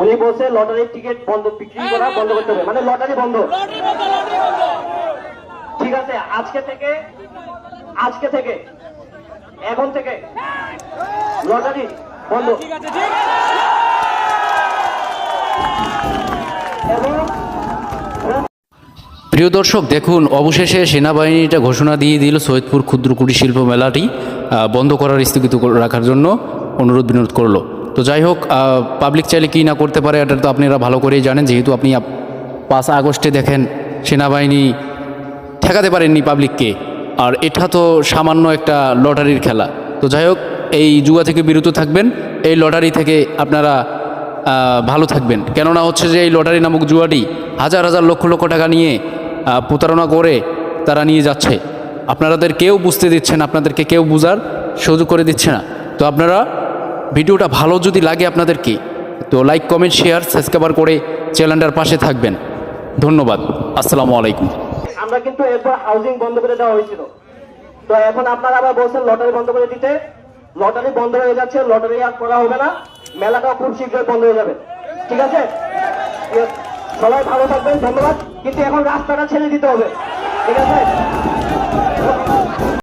উনি বলছে লটারির টিকিট বন্ধ, বিক্রি করা বন্ধ করতে হবে, মানে লটারি বন্ধ। ঠিক আছে, আজকে থেকে এখন থেকে লটারি বন্ধ। এবং প্রিয় দর্শক দেখুন, অবশেষে সেনাবাহিনীটা ঘোষণা দিয়ে দিল সৈয়দপুর ক্ষুদ্র কুটির শিল্প মেলাটি বন্ধ করার, স্থগিত রাখার জন্য অনুরোধ বিনোদ করলো। তো যাই হোক, পাবলিক চাইলে কী না করতে পারে এটা তো আপনারা ভালো করেই জানেন, যেহেতু আপনি 5 আগস্টে দেখেন সেনাবাহিনী ঠেকাতে পারেননি পাবলিককে, আর এটা তো সামান্য একটা লটারির খেলা। তো যাই হোক, এই জুয়া থেকে বিরত থাকবেন, এই লটারি থেকে আপনারা ভালো থাকবেন। কেননা হচ্ছে যে এই লটারি নামক জুয়াটি হাজার হাজার লক্ষ লক্ষ টাকা নিয়ে প্রতারণা করে তারা নিয়ে যাচ্ছে। আপনাদের কেউ বুঝতে দিচ্ছেন, আপনাদেরকে কেউ বোঝার সুযোগ করে দিচ্ছে না। তো আপনারা ভিডিওটা ভালো যদি লাগে আপনাদেরকে, তো লাইক কমেন্ট শেয়ার সাবস্ক্রাইব করে চ্যানেলটার পাশে থাকবেন। ধন্যবাদ, আসসালামু আলাইকুম। আমরা কিন্তু এরপর হাউজিং বন্ধ করে দেওয়া হয়েছিল। তো এখন আপনারা আবার বলছেন লটারি বন্ধ করে দিতে। লটারি বন্ধ হয়ে যাচ্ছে, লটারি আর করা হবে না, মেলাটাও খুব শীঘ্রই বন্ধ হয়ে যাবে। ঠিক আছে, সবাই ভালো থাকবেন, ধন্যবাদ। কিন্তু এখন রাস্তাটা ছেড়ে দিতে হবে, ঠিক আছে?